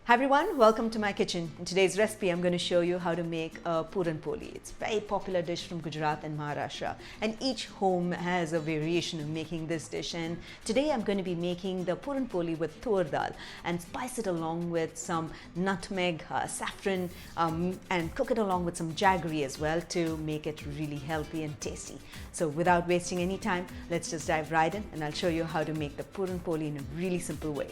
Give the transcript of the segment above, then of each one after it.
Hi everyone, welcome to my kitchen. In today's recipe, I'm going to show you how to make a Puran Poli. It's a very popular dish from Gujarat and Maharashtra, and each home has a variation of making this dish. And today I'm going to be making the Puran Poli with tur dal and spice it along with some nutmeg, saffron, and cook it along with some jaggery as well to make it really healthy and tasty. So without wasting any time, let's just dive right in and I'll show you how to make the Puran Poli in a really simple way.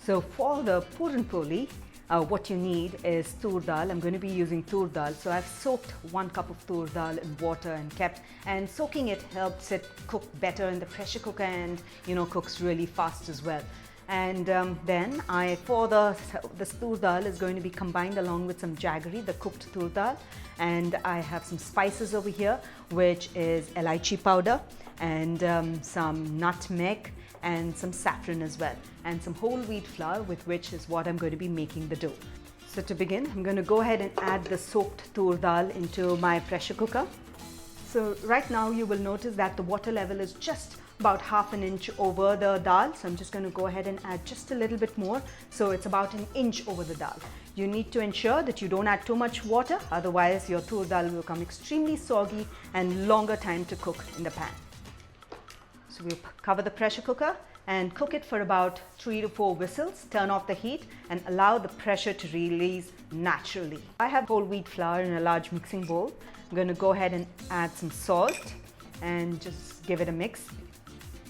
So for the Puran Poli, what you need is tur dal. I'm going to be using tur dal. So I've soaked 1 cup of tur dal in water and soaking it helps it cook better in the pressure cooker and cooks really fast as well. And then this tur dal is going to be combined along with some jaggery, the cooked tur dal, and I have some spices over here, which is elaichi powder and some nutmeg and some saffron as well, and some whole wheat flour, with which is what I'm going to be making the dough. So to begin, I'm going to go ahead and add the soaked tur dal into my pressure cooker. So right now you will notice that the water level is just about ½ an inch over the dal. So I'm just going to go ahead and add just a little bit more. So it's about 1 inch over the dal. You need to ensure that you don't add too much water, otherwise your tur dal will become extremely soggy and longer time to cook in the pan. So we'll cover the pressure cooker and cook it for about 3 to 4 whistles. Turn off the heat and allow the pressure to release naturally. I have whole wheat flour in a large mixing bowl. I'm going to go ahead and add some salt and just give it a mix.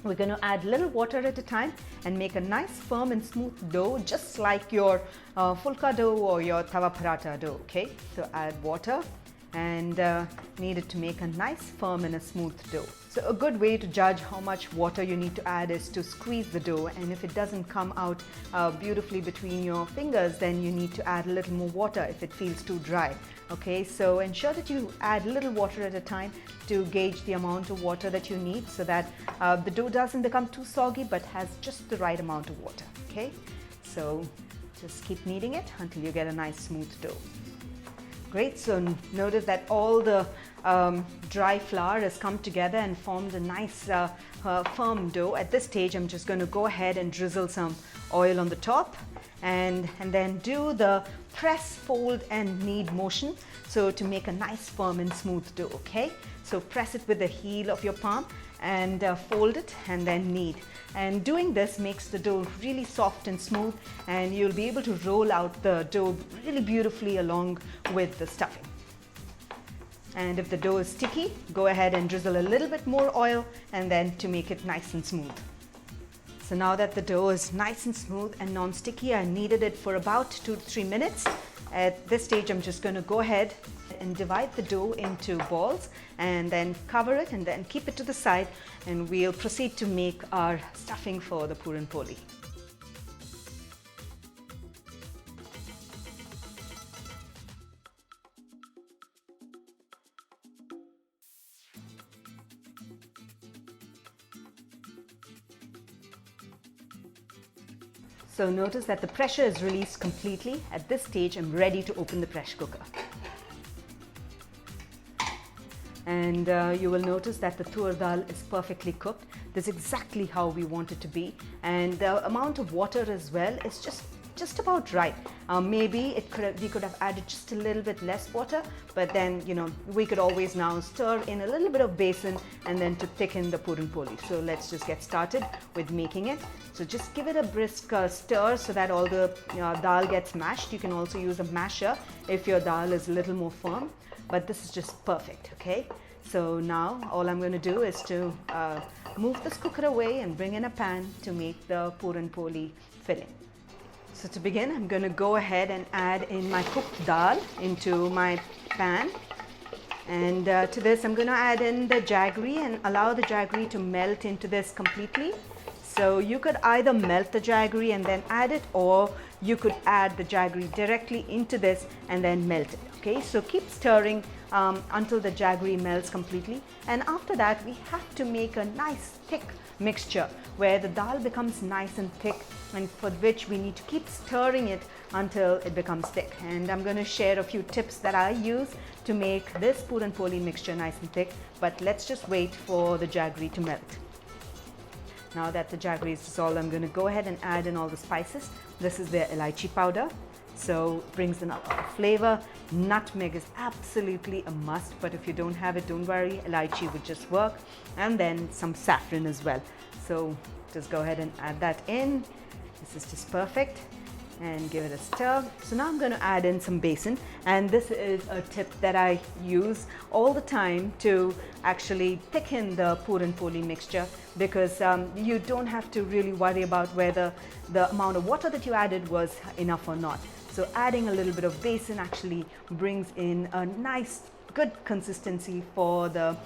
We're going to add little water at a time and make a nice firm and smooth dough, just like your fulka dough or your tawa paratha dough. Okay, so add water and need it to make a nice firm and a smooth dough. So a good way to judge how much water you need to add is to squeeze the dough, and if it doesn't come out beautifully between your fingers, then you need to add a little more water if it feels too dry. Okay, so ensure that you add little water at a time to gauge the amount of water that you need, so that the dough doesn't become too soggy but has just the right amount of water. Okay, so just keep kneading it until you get a nice smooth dough. Great, so notice that all the dry flour has come together and formed a nice firm dough. At this stage, I'm just going to go ahead and drizzle some oil on the top and then do the press, fold and knead motion, so to make a nice firm and smooth dough. Okay, so press it with the heel of your palm and fold it and then knead. And doing this makes the dough really soft and smooth, and you'll be able to roll out the dough really beautifully along with the stuffing. And if the dough is sticky, go ahead and drizzle a little bit more oil and then to make it nice and smooth. So now that the dough is nice and smooth and non-sticky, I kneaded it for about 2 to 3 minutes. At this stage, I'm just going to go ahead and divide the dough into balls and then cover it and then keep it to the side, and we'll proceed to make our stuffing for the Puran Poli. So notice that the pressure is released completely. At this stage, I'm ready to open the pressure cooker. And you will notice that the tur dal is perfectly cooked. This is exactly how we want it to be. And the amount of water as well is just about right. Maybe we could have added just a little bit less water, but then we could always now stir in a little bit of besan and then to thicken the Puran Poli. So let's just get started with making it. So just give it a brisk stir so that all the dal gets mashed. You can also use a masher if your dal is a little more firm, but this is just perfect. Okay, so now all I'm going to do is to move this cooker away and bring in a pan to make the Puran Poli filling. So to begin, I'm going to go ahead and add in my cooked dal into my pan, and to this I'm going to add in the jaggery and allow the jaggery to melt into this completely. So you could either melt the jaggery and then add it, or you could add the jaggery directly into this and then melt it. Okay, so keep stirring until the jaggery melts completely, and after that we have to make a nice thick mixture where the dal becomes nice and thick, and for which we need to keep stirring it until it becomes thick. And I'm going to share a few tips that I use to make this Puran Poli mixture nice and thick, but let's just wait for the jaggery to melt. Now that the jaggery is dissolved, I'm going to go ahead and add in all the spices. This is the elaichi powder, so it brings in a lot of flavor. Nutmeg is absolutely a must, but if you don't have it, don't worry, elaichi would just work. And then some saffron as well. So just go ahead and add that in. This is just perfect. And give it a stir. So now I'm going to add in some besan, and this is a tip that I use all the time to actually thicken the Puran Poli mixture, because you don't have to really worry about whether the amount of water that you added was enough or not. So adding a little bit of besan actually brings in a nice good consistency for the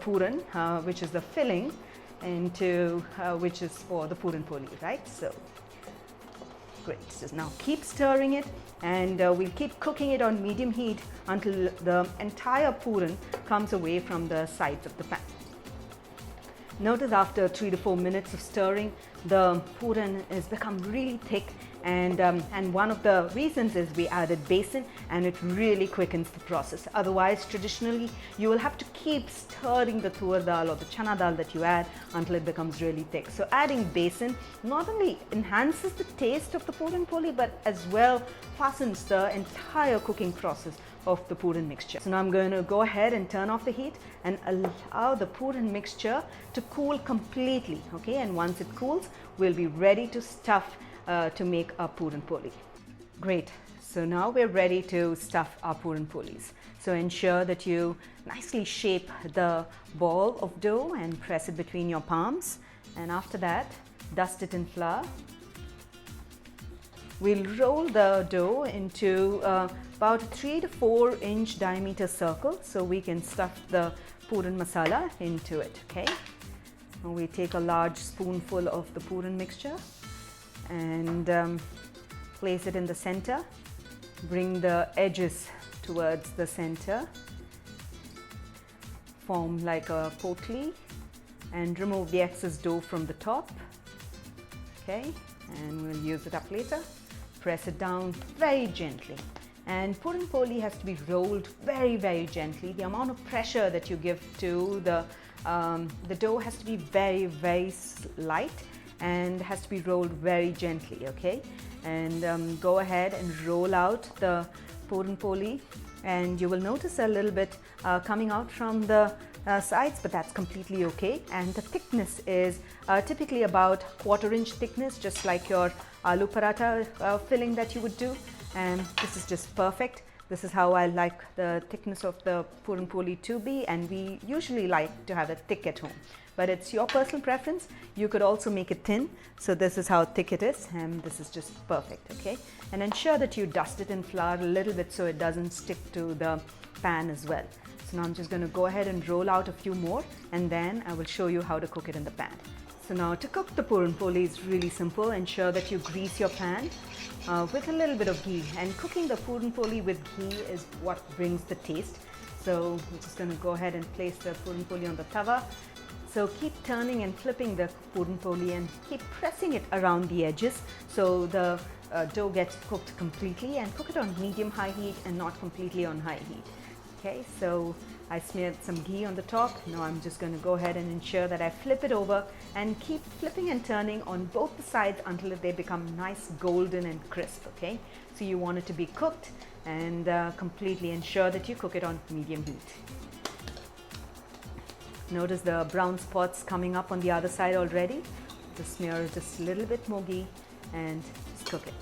puran, which is the filling, into which is for the Puran Poli, right? So great. So now keep stirring it, and we'll keep cooking it on medium heat until the entire puran comes away from the sides of the pan. Notice after 3 to 4 minutes of stirring, the puran has become really thick, and one of the reasons is we added besan, and it really quickens the process. Otherwise, traditionally, you will have to keep stirring the tur dal or the chana dal that you add until it becomes really thick. So adding besan not only enhances the taste of the Puran Poli, but as well fastens the entire cooking process of the puran mixture. So now I'm going to go ahead and turn off the heat and allow the puran mixture to cool completely, okay? And once it cools, we'll be ready to stuff to make our Puran Poli. Great. So now we're ready to stuff our Puran Polis. So ensure that you nicely shape the ball of dough and press it between your palms. And after that, dust it in flour. We'll roll the dough into about a 3 to 4 inch diameter circle, so we can stuff the puran masala into it, okay? Now we take a large spoonful of the puran mixture and place it in the center. Bring the edges towards the center. Form like a potli and remove the excess dough from the top. Okay, and we'll use it up later. Press it down very gently. And Puran Poli has to be rolled very, very gently. The amount of pressure that you give to the dough has to be very, very light and has to be rolled very gently, okay? And go ahead and roll out the Puran Poli, and you will notice a little bit coming out from the sides, but that's completely okay. And the thickness is typically about 1/4 inch thickness, just like your aloo paratha filling that you would do. And this is just perfect. This is how I like the thickness of the Puran Poli to be, and we usually like to have it thick at home. But it's your personal preference. You could also make it thin. So this is how thick it is, and this is just perfect, okay? And ensure that you dust it in flour a little bit so it doesn't stick to the pan as well. So now I'm just going to go ahead and roll out a few more, and then I will show you how to cook it in the pan. So now to cook the Puran Poli is really simple. Ensure that you grease your pan with a little bit of ghee, and cooking the Puran Poli with ghee is what brings the taste. So I'm just going to go ahead and place the Puran Poli on the tawa. So keep turning and flipping the Puran Poli and keep pressing it around the edges so the dough gets cooked completely, and cook it on medium-high heat and not completely on high heat. Okay, so I smeared some ghee on the top. Now I'm just going to go ahead and ensure that I flip it over and keep flipping and turning on both the sides until they become nice golden and crisp, okay? So you want it to be cooked, and completely ensure that you cook it on medium heat. Notice the brown spots coming up on the other side already. Just smear just a little bit more ghee and just cook it.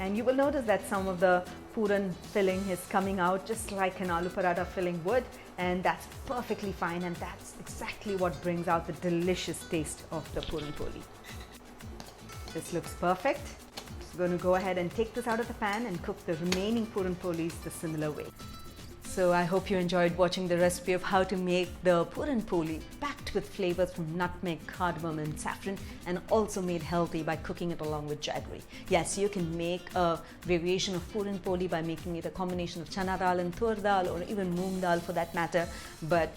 And you will notice that some of the puran filling is coming out just like an aloo paratha filling would, and that's perfectly fine, and that's exactly what brings out the delicious taste of the Puran Poli. This looks perfect. I'm going to go ahead and take this out of the pan and cook the remaining Puran Polis the similar way. So I hope you enjoyed watching the recipe of how to make the Puran Poli back to packed with flavors from nutmeg, cardamom and saffron, and also made healthy by cooking it along with jaggery. Yes, you can make a variation of Puran Poli by making it a combination of chana dal and tur dal, or even moong dal for that matter. But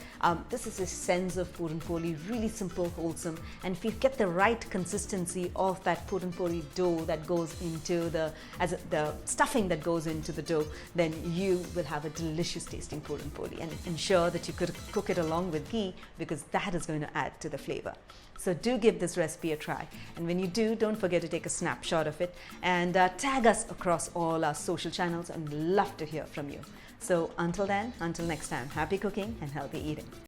this is the sense of Puran Poli, really simple, wholesome. And if you get the right consistency of that Puran Poli dough that goes into the stuffing that goes into the dough, then you will have a delicious tasting Puran Poli. And ensure that you could cook it along with ghee, because that is going to add to the flavor. So do give this recipe a try, and when you do, don't forget to take a snapshot of it and tag us across all our social channels, and we'd love to hear from you. So until then, until next time, happy cooking and healthy eating.